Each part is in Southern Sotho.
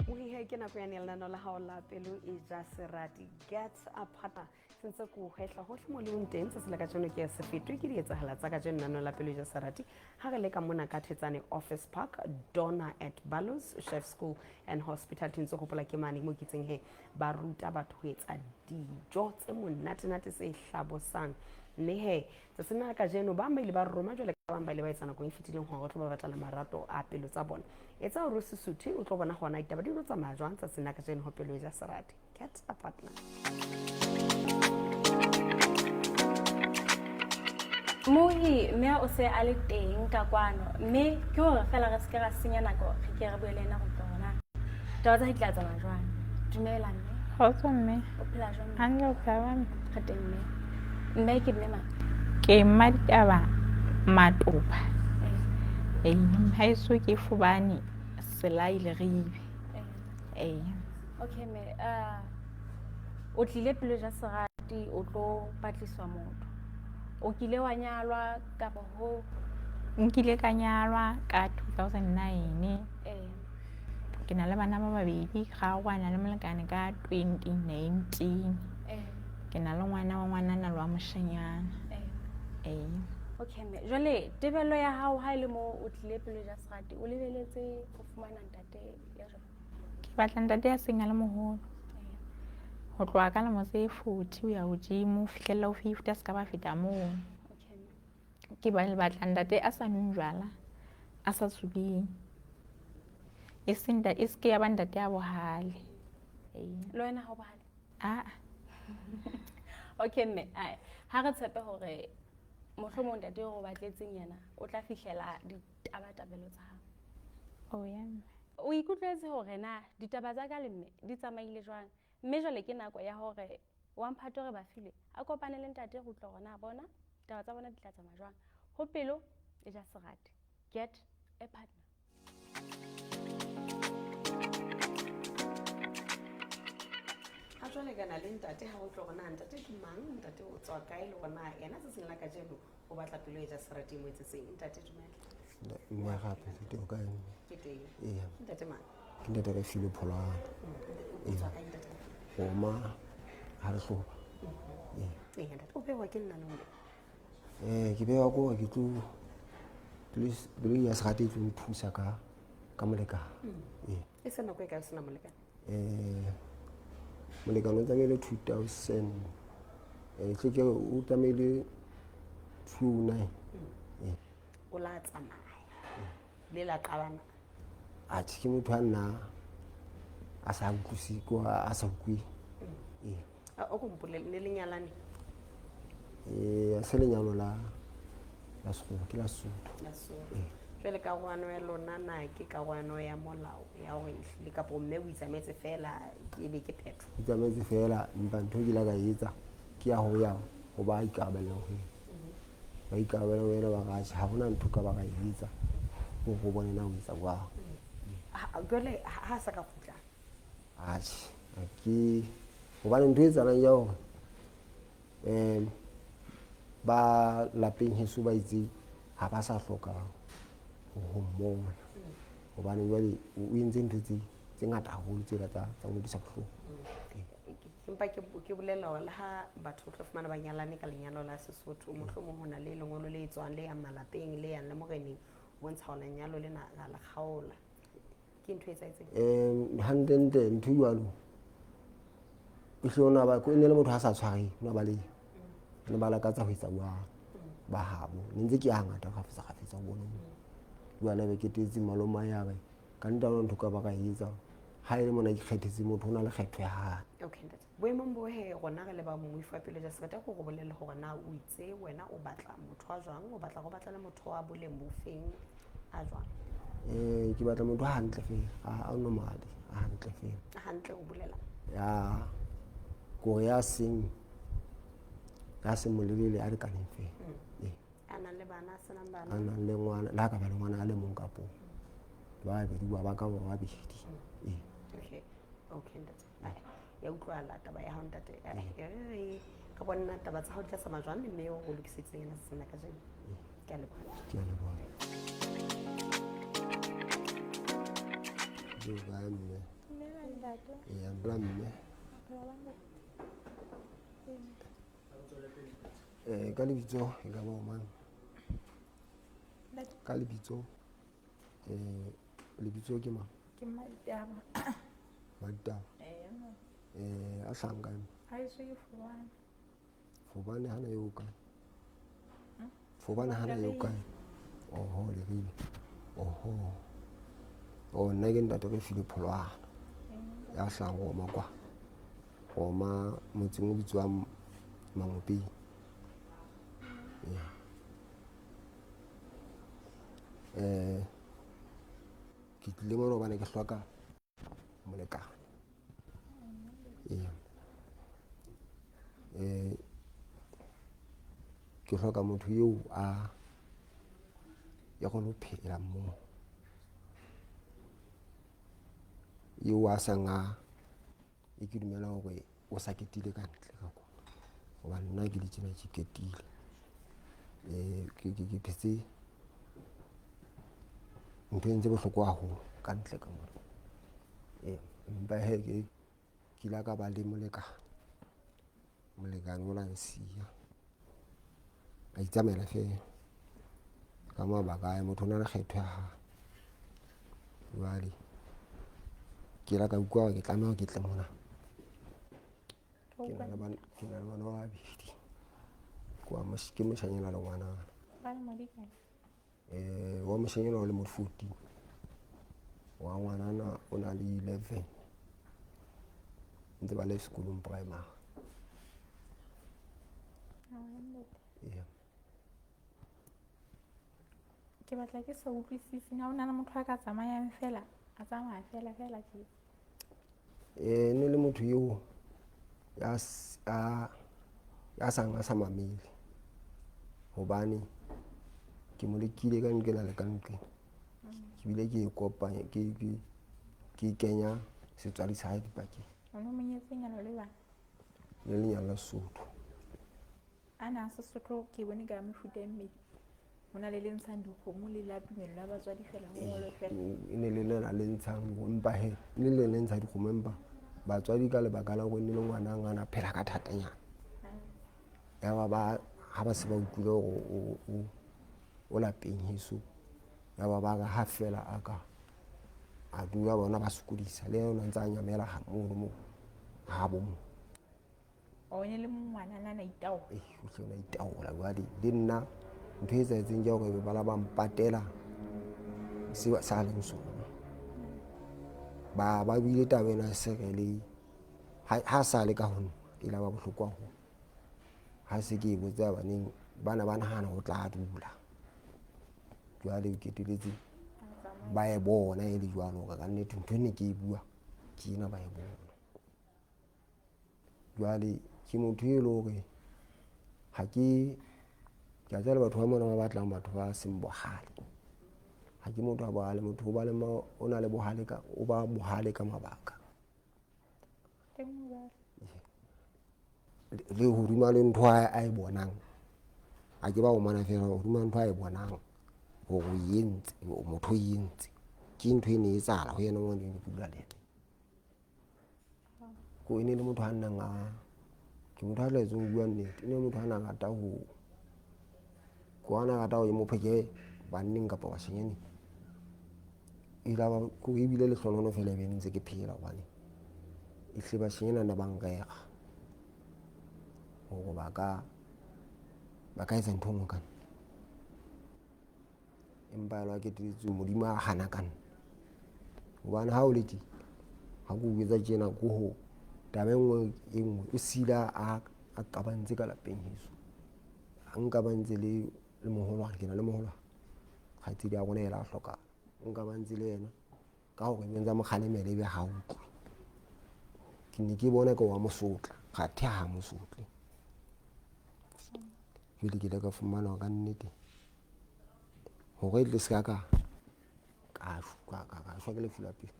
Uhihe ke nako ya neelano la hao la pelo e ja serati get a partner sentse ko hetla hohle mo le nteng se ka tsone ke se fetwe ke di etsahala tsa ka jeno nano la pelo e ja serati ha re le ka mona ka Thetsane Office Park Donna at Ballows Chef School and Hospital tintse go pola ke mane mo kitseng he ba ruta batho ho etsa dijo tse monate se hlabosang mme he tse sena ka jeno ba maile ba roma jwale ka ba ile ba etsana go fetileng go go ba batla marato a pelo tsa bona etsa o se suthi o tlo bona gona itaba di tsa majwang tsa sena ka jeno ho pelo e ja serati get a partner Mohi mme o se a le teng ka kwano mme ke hore fela re se ke ra senya nako re ke re boele nna go tsona taba tsa hitla tsa majwang dumela mme Kgotso mme. o phela jwang Hantle o phela jwang? re teng mme ke mme ma Ke maditaba matopa. Haeso ke fubane selaile re ibe. Okay mme o tlile pele ja serati o tlo patliswa motho o kile wa nyalwa ka bo ho Nkile ka nyalwa ka 2009. Ke na le bana ba babedi ga gwana le molekane ka 2019. Ke na le ngwana wa ngwanana wa moshanyana. Okay mme jwale tebelo ya hao ha ile mo o tlile pele ja serati o lebeletse go fumana ntate ya jwang Ke batla ntate ya seng a le moholo. Ho tloha ka lemo tse 40 ho ya hodimo fihlella ho 50 ska ba feta moo. Ke ba le batla ntate a sa nweng jwala a sa tsubing e senda e ske ya ba ntate ya bohale le wena ha o bohale okay mme ha re tshepe hore mohlomong ntate o batletseng yena o tla fihlela ditabatabelo tsa hao o ikutlwetse hore na ditaba tsa ka le mme di tsamaile jwang mme jwale ke nako ya hore wa mphatore ba file a kopane le ntate go tlo gona bona taba tsa bona di tla tsamaya jwang ho pelo e ja serati get a partner a jwale kana le ntate ha o tlo gona ntate ke mang ntate o tswa kae le gona ena se seng la ka jeno o batla pelo e ja serati mo etse seng ntate dumela nna gape se teo kae ke teng ntate mang ke ntate re file pholwana o tswa kae ntate oma ha re hloba ntate o bewa ke nna nong ke bewa ko ke tlo please bele ya serati tlo nthusa ka molekane e sena go e ka sena molekane molekane o tsamaile 2000 tle ke o tsamaile 2009 o la tsamaya le la qabana a ke motho a nna a sa utlwisi ko a sa ukwi o go mpolele le lenyalane a se lenyalo la sekgowa ke la Sotho jwale ka goano ya lona na ke ka goano ya molao ya gore le kapo mme o itsametse fela ke be ke phetho itsametse fela mpa ntho ke la ka etsa ke ya ho ya go ba ikabela ho ba ikabela wena ba ga ha bona ntho ka ba ga etsa go bona na o etsa jwang jwale ha sa ka futla ke go ba ntho e tsalang ya hore ba lapeng heso ba itse ha ba sa hloka ho mmona hobane jwale o entse ntho tse ngata haholo tse tsa mo di sa bohloko empa ke bolela hore le ha batho tlo fumana ba nyalane ka lenyalo la Sesotho mohlomong hona le lengolo le etswang le yang malapeng le yang le moreneng bontsha hona nyalo le na la kgaola ke ntho e tsaitseng handente ntho jwalo e hlona ba ko ne le motho a sa tshwareng no ba le ne ba la ka tsa ho etsa ba habo ntse ke hangata ga fetsa go bona jwale be ke tetse maloma ya ba ka ntano ntho ka ba ka etsa ha ile mona ke kgethetse motho ona le kgetho ya ha okay ntate boemong bo he gona re le ba mo ifa pele ja serati go go bolella gore na o itse wena o batla motho a jwang o batla go batla le motho wa boleng bo feng a jwang ke batla motho a hantle fela a normal a hantle fela hantle o bolela ya go ya seng molelele a re kaneng fela ana le bana sena bana ana le ngwana la ka ba le ngwana a le mong kapo ba be di ba ka ba bedi okay ntate ya utlwala taba ya hao ntate ka bona taba tsa hao di tla tsamaya jwang mme o go lokisetse yena se sena ka jeno ke a leboha ke a leboha ntate. Eya la mme. Ka lebitso e ka ba o mang? Ka lebitso lebitso ke mang? Ke Maditaba. Maditaba. A hlahang kae? Ha eso ke Fubane. Fubane hana eo kae? Fubane hana eo kae? Oho, Lerile. Oho. O nna ke ntate re file Pholwana. Ya hlahang Roma kwa. Roma motseng o bitswang Mangopeng. Ke tlile mona hobane ke hloka molekane. Ke hloka motho eo ya kgona ho phela mmoho, eo a sang e ke dumela hore o sa ketile ka ntle ka kwana, hobane nna ke le tjena ke ketile. Ke phetse ntho e ntse bohloko haholo ka ntle ka mona. Empa hee ke ile ka ba le molekane o la nsiya, a itsamaela feela ka mabaka a motho o na le kgetho ya hae. Jwale ke la ka utlwa hore ke tlameha ke tle mona, ke na le bana ba babedi, ke moshanyana le ngwanana. Wa moshanyana o le mo 14, wa ngwanana o na le 11, ntse ba le sekolong primary. Ke batla ke sa utlwisisi na ona le motho a ka tsamayang fela a tsamaya fela ke Ne le motho eo ya sang a sa mamele, hobane ke mo lekile ka nqela le ka nqeng, ke bile ke e kopanya ke kenya setswadi sa hae dipakeng. ono mo nyetse nyalo le bana Le lenyalo la Sesotho. ana Sesotho ke bone ka mefuta e mmedi, hona le ntshang dikgomo le la tumelo la batswadi fela ho ngolwe fela. E ne le lena le ntshang, empa he le le ntsha dikgomo, empa batswadi ka lebaka la hore ne le ngwana ngwana phela ka thatanyana. Ya ba ha ba se ba utlwile hore o lapeng heso, ya ba ka ha fela a dula bona ba sokodisa le yena ntse a nyamela ha mono ha bo mo. O ne le ngwana nana itaola. O hle ona itaola. Jwale le nna ntho e etsahetseng ke hore ba la ba mpatela seo sa leng sona, ba bile taba ena se re le ha sa le ka ho nna e la ba bohloko haholo. Ha se ke botsa baneng bana ba nahana ho tla dula, jwale ke qeteletse ba e bona e le jwalo hore ka nnete ntho ne ke e bua ke ena ba e bona. Jwale ke motho e le hore ha ke a tsela batho ba mona ba batlang batho ba seng bohale. Ha ke motho a bohale, motho o na le bohale o ba bohale ka mabaka. Le hodima le ntho a e bonang, a ke ba o mana fela hodima ntho a e bonang hore o entse, motho o entse ke ntho e ne etsahala ho yena ngwana e bula le yena. Ko ene le motho a nnang ke motho a tlwaetseng ho bua nnete, ene le motho a nang rata ho mo pheke banneng kapa bashenyaneng. Ebile le hlonono fela ebe ntse ke phela, hobane ehle bashenyana na ba nrera hore ba ka etsa ntho engwe ka nna. Empa jwale ha qetelletse Modimo a hana ka nna, hobane ha o le tje ha ko o etsa tjena ko ho taba e nngwe o sila a qabantse ka lapeng heso, a nqabantse le moholwane. Ke na le moholwane, kgaitsedi ya rona ela a hlokahala, o nqabantse le yena ka hore ebe ntse a mo kgalemela ebe ha utlwe. Ke ne ke bona ka wa Mosotla, kgathe ha Mosotle. Jwale ke ile ka fumana ka nnete hore le se ka shwa ke lefu la pelo,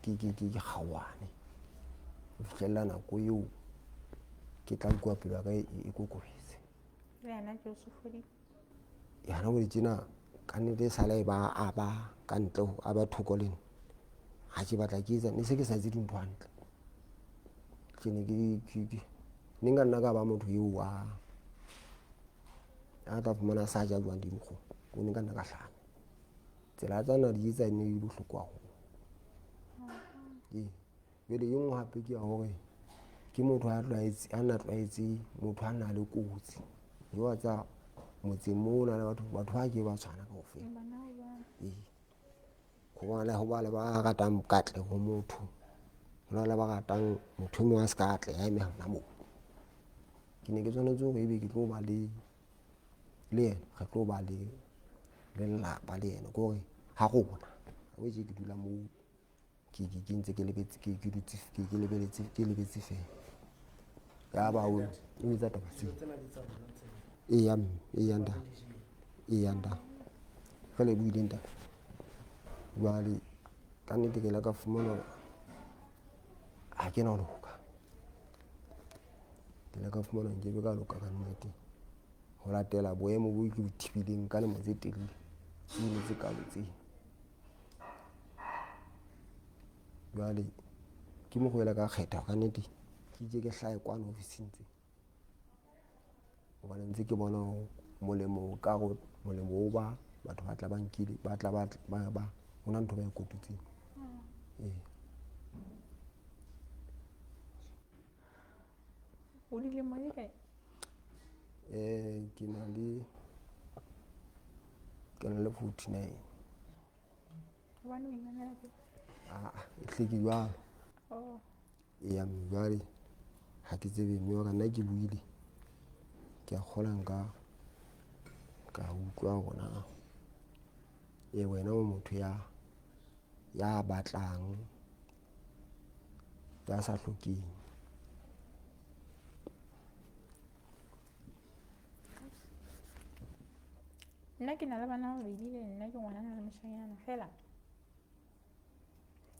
ke kgaohane ho fihlella nako eo ke tla utlwa pelo ya ka e kokobetse. Le yena Josephine Yana ho tjena ka nnete e sala e ba a ba ka ntle, a ba thoko le nna ha ke batla ke etsa ne se ke sa etse dintho hantle ke ne ne nka nna ka ba motho eo wa a tla fumana sa ja jwang dinkgo o ne nka nna ka hlanya tsela tsa nna di etsa ne di bohloko haholo jwale e nngwe hape ke ya hore ke motho a tlwaetse motho a na le kotsi e wa tsa motseng moo na le batho ba ke ba tshwana kaofela ho ba le ba ratang katle ho motho hona le ba ratang motho mo a se ka atle ya eme hona moo ke ne ke tshwanetse hore ebe ke tlo ba le yena re tlo ba le lelapa le yena ke hore ha rona o je ke dula moo ke ntse ke lebetse fela ya ba o etsa taba tseo e nda fela buile nda jwale ka nnete ke la ka fumana ha ke na loka ke la ka fumana nke be ka loka ka nnete ho latela boemo bo ke bo thibileng ka lemo tse telele dilo tse kalo tsena jwale ke mokgwela ka kgetha ka nnete ke itse ke hlae kwana ofising tse hobane ntse ke bona molemo ka go molemo o ba batho ba tla ba nkile ba tla ba hona ntho ba e kotutseng o dilemo di kae ke na le 49 hobane o imanela ke e hleke jwalo jwale ha ke tsebe mme wa ka nna ke buile ke a kgola ka utlwa gona wena o motho ya batlang ya sa hlokeng nna ke na le bana babedi le nna ke ngwana le moshanyana fela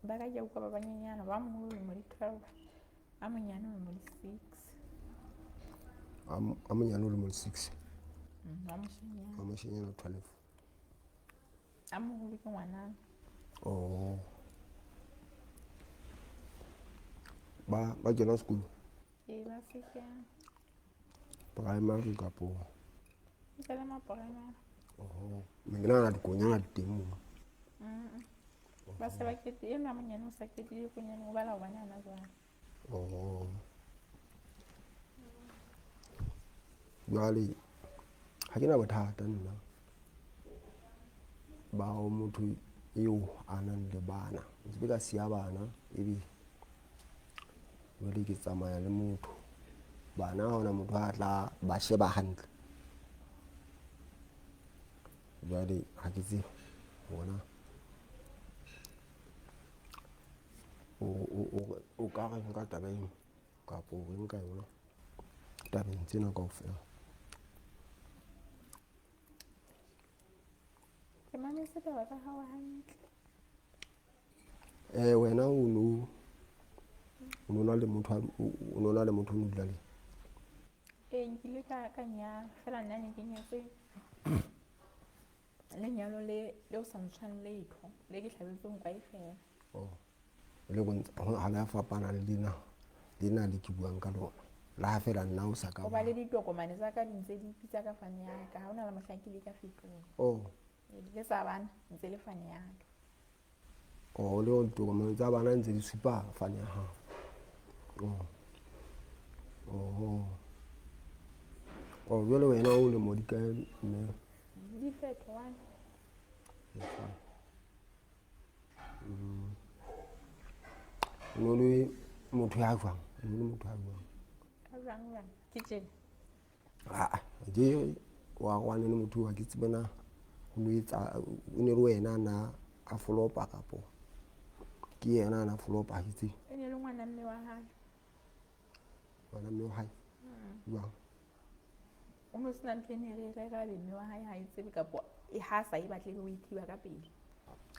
ba ka ja utlwa ba banyenyana ba moholo le mo di 12 a monyane le mo di 6 a monyane o le mo 6 a moshanyana 12 a moholo ke ngwana ba kena sekolo ba fika primary kapo tsela maporana mme ke nahana dikonyana di teng moo ba se ba kete e nna monyane o sa kete le konyane o bala ho bana hana jwang jwale ha ke na bothata nna ba o motho eo a nang le bana ntse ka siya bana ebe jwale ke tsamaya le motho bana ha hona motho a tla ba sheba hantle jwale ha ke tsebe bona o ka re nka tabeng kapo o nka yona tabeng tsena kaofela ke mametse taba tsa hao hantle wena o no na le motho o dula le nkile ka nyala fela nna ne ke nyetse lenyalo leo sa ntshwane letho le ke hlabetseng kwa fela le ha la fapana le lena le ke buang ka lona la ha fela nna o sa ka o ba le ditokomane tsa ka di ntse di pitsa ka fane ya ka ha ona le mohlaki le ka fetola le sa bana ntse le fane ya ka le ditokomane tsa bana ntse di supa fane ya hao jwale wena o le mo di kae mme di fetola no le motho ya jwang kitchen je wa gwane le motho wa ke tsebana o ne le wena na a folopa kapo ke yena na folopa ke tsebe e ne le ngwana mme wa hae jwang o no sena ntho e ne re ka be mme wa hae ha e tsebe kapo e ha sa e batle le ho ithiba ka pele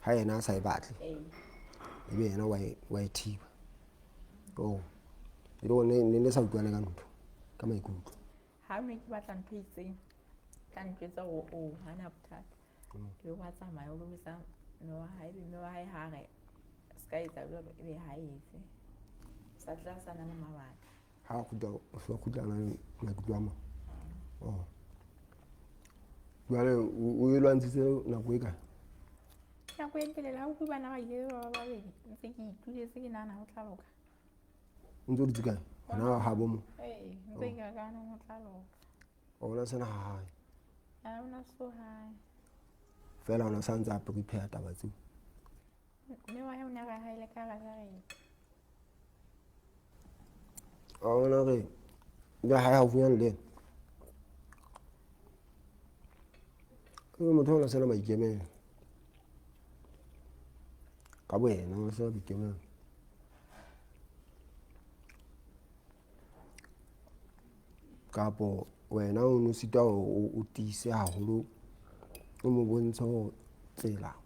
ha yena a sa e batle ebe yena wa e thiba ne sa utlwane ka ntho ka maikutlo ha o ne ke batla ntho e itseng ka ntho etsa o hana bothata le wa tsamaya o lo botsa mme wa hae ha re ska etsa jwalo ebe ha etse sa tla sana le mabaka ha o kgutlana le maikutlo a mang jwale o e lwantshitse nako e kae nako e telele ha o bua bana ba ile ba babedi ntse ke ituletse ke nahana ho tla loka o ntse o dutse kae hona ha bo mo ntse ke ka nahana ho tla loka ona sena ha hae ha ona so hae fela ona sa ntse a prepare taba tseo mme wa hona ga haile ka ga re ona re ya ha ya vuya le ke motho ona sena maikemelo ka boena o sa maikemelo kapo wena o no sita o tiise haholo o mo bontsha ho tsela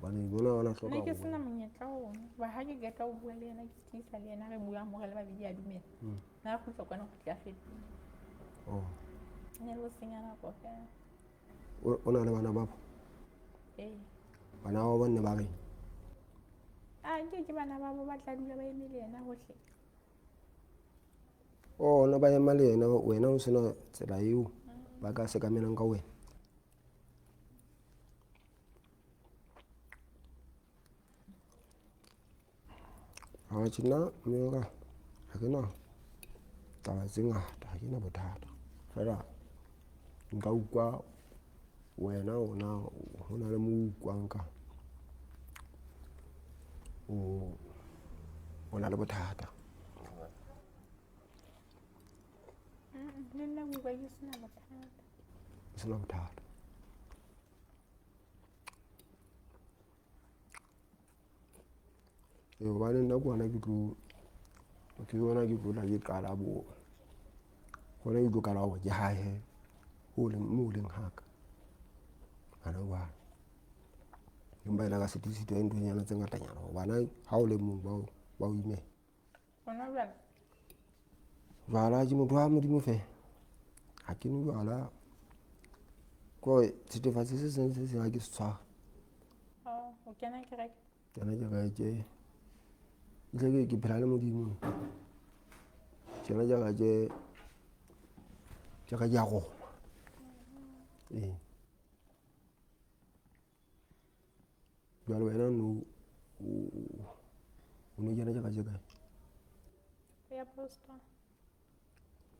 bane bona ona hloka nna ke sena monyetla ho ba ha ke geta ho bua le yena ke tsisa le yena re bua mo re le babedi a dumela nna go tlokwana go tla feta ne lo senya nako ka o na le bana ba bana ba bane ba re ke bana ba bo ba tla dula ba eme le yena hohle ona ba ema le yena wena o sena tsela eo ba ka se kamelang ka wena ha tjena mmeka ha ke na taba tse ngata ha ke na bothata fela nka utlwa wena ona ho na le moo utlwang ka o na le bothata nna bua ke sena bothata hobane nna ke ona ke tlo la ke qala bo gona ke tlo qala ho ke hae ho le mo leng haka ana wa empa ela ka setisito e ntonyana tse ngatanyana hobane ha o le mong ba o ime ona jwala ke motho wa modimo fe ha ke no jwala ko thethefatsi se seng ha ke se tshwara o kena kereke ke phela le modimo tjena jaaka ke ya Roma jwale wena o no kena jaaka je kae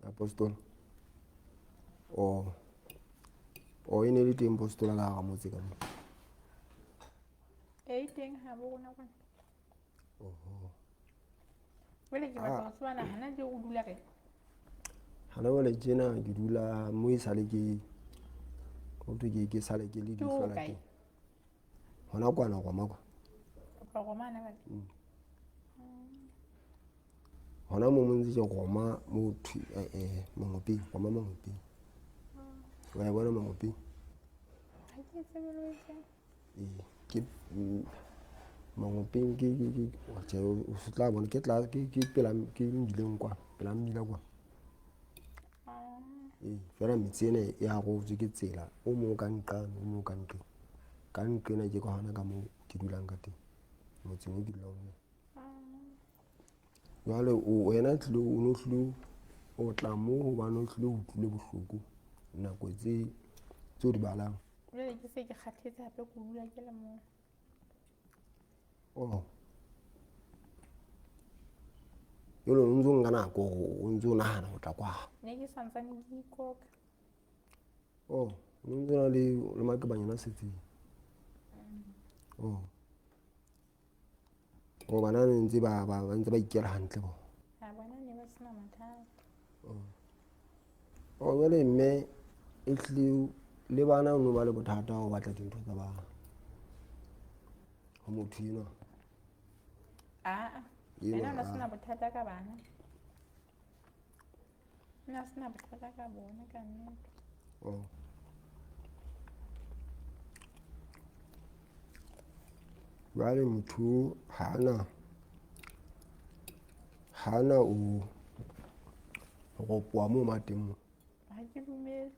apostol o ene le teng apostol la ga motse ka mo teng ha bo rona kwana wele ke batla ho tswana hana je o dula kae hana wele tjena ke dula mo e sale ke sale ke le di hlola teng hona kwana Roma kwa Roma na hona mo ntse ke Roma mo Mangope Roma Mangope wa ya bona Mangope ha ke tsebeletse ke Mangope ke wa tja o tla bona ke tla ke pela ke mmileng kwa pela mmila kwa fela metsene ya go ke tsela o mo ka nqane o mo ka nqe ka nqena ke ka hona ka mo ke dulang ka teng motseng o ke dulang mo jwale wena tlilo o no tlilo o tla mo hobane o tlilo o tlile bohloko nako tse di balang jwale ke se ke kgathetse hape go dula ke le mo yolo ntse nka nako o ntse o nahana go tla kwa ne ke santsane ke ikoka ntse na le makebanyana setseng bana ntse ba ikela hantle bo bona ne ba sena mathata jwale mme e tlile le bana o no ba le bothata ho batla dintho tsa bana ho motho enwa wena ona sena bothata ka bana nna sena bothata ka bona ka nnete jwale motho hana o ropoa mo mateng mo ha ke dumele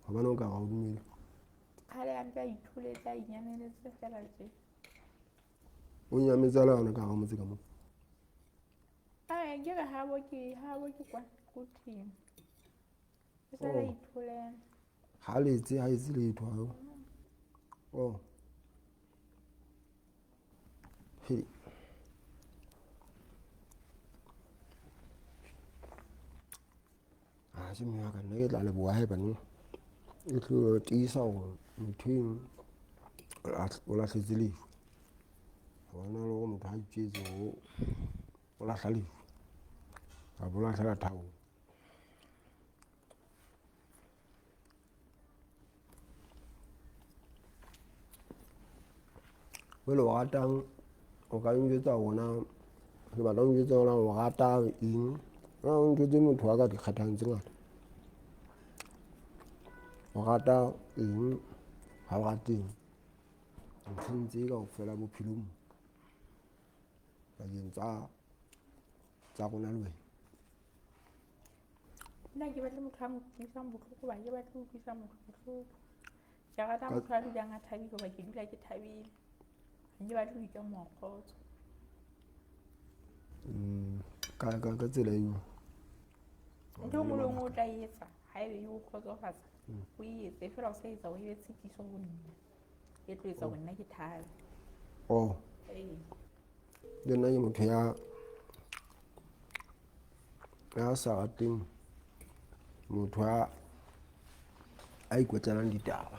hobane o ka ga o dumele kgale a ntse a itholetsa a inyameletse fela tje. O nyametsa le yona ka ga motse ka mo. Ke re ha bo ke kwa ko team. E sa la itholela. Ha letse ha itse letho ha. Oh. Hey. Se mme ka nna ke tla le boa he bane e tlo tiisa go motheng o lahletse lefu bona le go motho a itšetse o lahla lefu a bo lahlela thao pele o ratang o ka njwetsa gona ke batla o njwetsa gona o rata eng o njwetse motho wa ka dikgethang tse ngata o rata eng ha o rateng nthong tse kaofela bophelong pakeng tsa rona le wena. Nna ke batla motho a mo utlwisang bohloko ba ke batla ho utlwisa motho bohloko. Ke rata motho a dulang a thabile hoba ke dula ke thabile. Ke batla ho utlwa mokgotso. Ka tsela eo ntho ngwe le ngwe o tla etsa haebe e o kgotsofatsa o etse fela o sa etsa o e tshitiso ho nna e tlo etsa hore nna ke thabe. Le nna ke motho ya sa rateng motho a ikwetlelang ditaba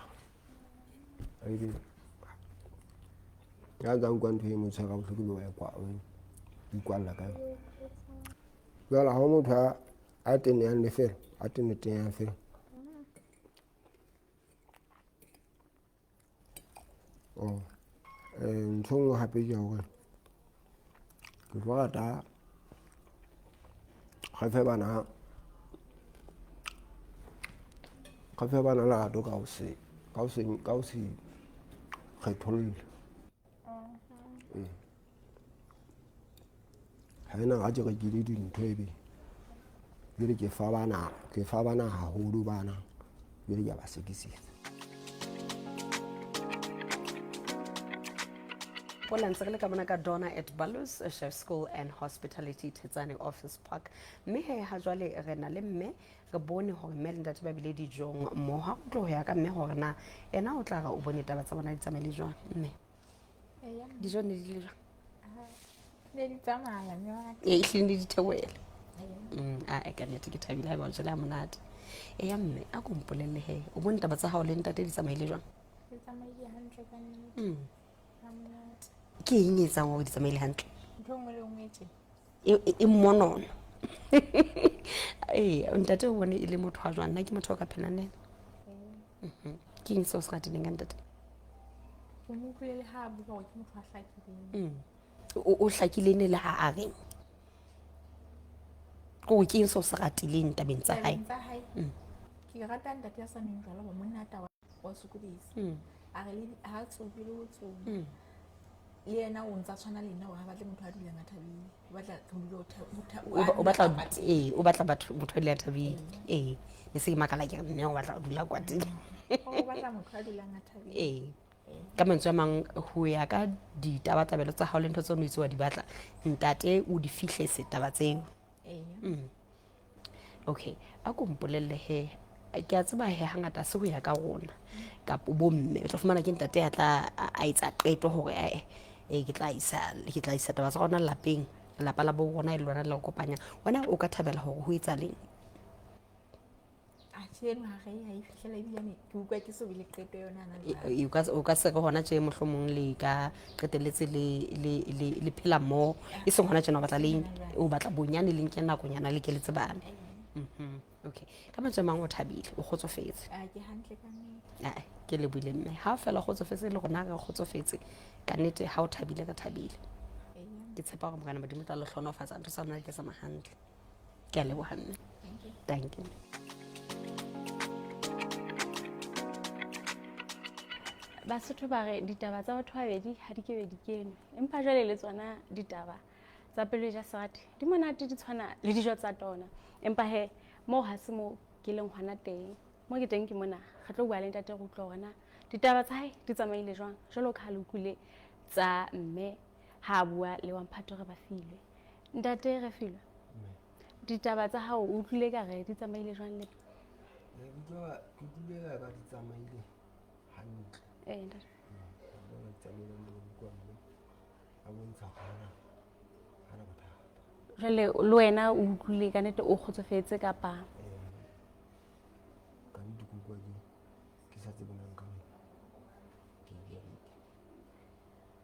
ya tsang kwa ntho e mo tshwara bohloko le wa kwa o ikwalla ka yona. Jwale ha motho a tenang le fela a tenang fela ntho ngwe hape ke hore ke tlo rata gafe bana lerato ka o se kgetholle ha ena ga ke rekile dintho ebe jwale ke fa bana haholo bana jwale ke a ba sekisetsa. Ntse re le ka mona ka Donna at Balus Chef School and Hospitality Tetsane Office Park mme he ha jwale re na le mme re bone hore mme le ntate ba bile dijong mo ha go tlo ya ka mme hore na ena o tla ga o bone taba tsa bona di tsamaile jwang mme dijo ne di le jwang Ne di tsamaya mme e hlile di theoele a ka nete ke thabile ba jela monate ya mme a ko mpolelle he o bone taba tsa hao le ntate di tsamaile jwang di tsamaile hantle ka nnete ke eng e etsang o di tsamaile hantle ntho ngwe le ngwe tje e mmonono ntate o bone e le motho wa jwang nna ke motho o ka phelang nena ke eng seo se ratileng ka ntate ke mo utlwile ha a bua ke motho a hlakileng o hlakilene le ha a reng ko ke eng seo se ratileng tabeng tsa hae ke rata ntate ya sa neng jwalo ba monna taba wa sokodisa a re le ha tsobi le tsobi le yena o ntsa tshwana le nna o ha batle motho a dulang a thabile o batla batho motho a dulang a thabile ne se ke makala ke mme o batla o dula kwa teng o batla motho a dulang a thabile ka mantswe a mang ho ya ka ditabatabelo tsa hao le ntho tse o no itse wa di batla ntate o di fihletse taba tseo okay a ko mpolelle he ke a tseba he hangata se ho ya ka rona kapo bomme o tla fumana ke ntate a tla a etsa qeto hore ke tla isa taba tsa rona lapeng lapa la bo rona le lona la go kopanya wena o ka thabela hore ho etsa leng o ka se re hona tje mohlomong le ka qeteletse le phela mmoho e seng hona tjena o batla leng o batla bonyane le nke nakonyana le keletse bana okay ka mantswe a mang o thabile o kgotsofetse ke lebohile mme ha fela kgotsofetse le rona re kgotsofetse ka nnete ha o thabile ka thabile ke tshepa gore morena modimo tla le hlonofatsa ntho sa rona ke sama hantle ke a leboha mme thank you Basotho ba re ditaba tsa batho ba bedi ha di kebe di kene empa jwale le tsona ditaba tsa pelo ja Serati di monate di tshwana le dijo tsa tona empa he mo ha se mo ke leng hwana teng mo ke teng ke mona re tlo bua le ntate go tlo rena ditaba tsa hae di tsamaile jwang jwalo ka ha le utlwile tsa mme ha bua le wa Mphato re ba filwe. Ntate re filwe ditaba tsa hao o utlwile ka re di tsamaile jwang le ke utlwile ka di tsamaile hantle. ntate Di tsamaile le kwa mme a bontsha hana bothata. jwale le wena o utlwile ka nnete o kgotsofetse kapa Ka nnete ke utlwa ke sa tsebe nang ka moo.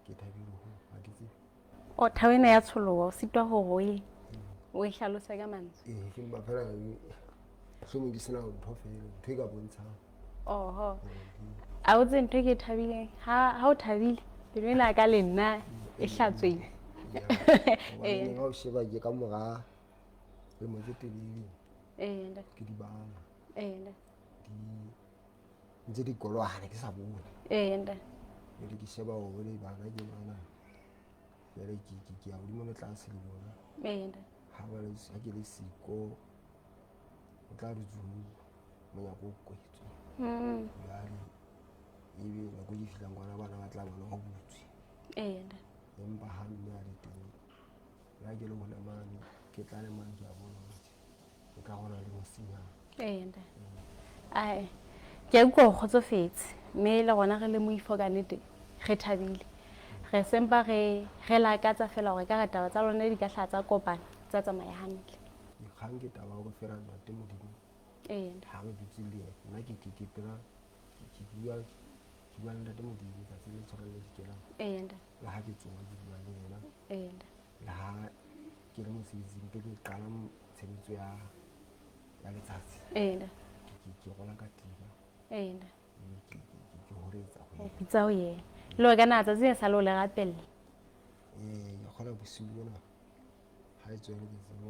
Ke thabile ho ha ke tsebe. o thawena ya tsholoho o sitwa hore o e hlalose ka mantswe. Ke mba phela so mo di sena ntho fela ntho e ka bontshang. Oho a o tse ntho e ke thabileng ha o thabile pelo ena ka le nna e hlatswile. Ga o sheba ke ka mora le mo telele ntate ke di bana ntate ntse di kolwana ke sa bone. ntate Ke di sheba o le bana ke bana jale ke ya hodimo le tlase le bona ntate ha ke le siko o tla re tsuhu monyako o kwetswe jale ebe nako ke fihlang kwana bana ba tla bona ho butswe ntate empa ha mme a le teng la ke le hona mane ke tla le mane ke a bona ke ka gona le mosinyana. ntate ai ke a utlwa o kgotsofetse mme le gona re le moifo ka nnete re thabile re sempa re lakatsa fela gore ka re taba tsa lona di ka tlha tsa kopana tsa tsamaya hantle. Dikgang ke taba go fela ntate Modimo ha re dutse le yena nna ke phela ke bua le ntate Modimo tsatsi le tshwarang le dikelang ntate le ha ke tsoha ke bua le yena ntate le ha ke le mosebetsing ke qala tshebetso ya letsatsi ntate ke gola ka tiba ntate ke horetsa go pitsa ho yena le o ka na tsatsi le sa le o le rapella ke kgona bosiu bona ha e tswele ke tsena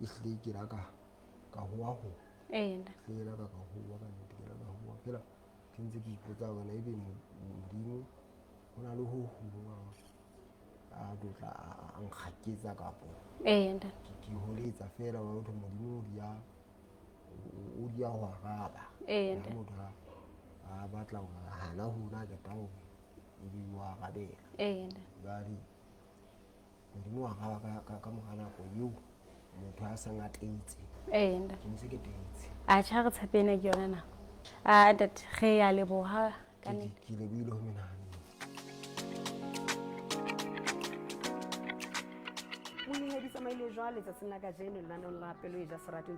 ehlile ke la ka hoa ho ntate ke la ka hoa ka nnete ke la ka hoa fela ke ntse ke ipotsa bona ebe Modimo ho na le ho hong a dotla a nkgaketsa kapo ntate ke holetsa fela wa motho Modimo o dia ho araba ntate motho a batla ho hana hona ke tao ebe wa arabela ntate jale Modimo wa araba ka mora nako eo motho a sang a tentse ntate ke ntse ke tentse a tjha re tshepene ke yona nako a ntate re ya leboha ka nnete ke lebile ho menahane o nyehedisa maile jwale tsatsing la kajeno lenaneong la pelo e ja seratong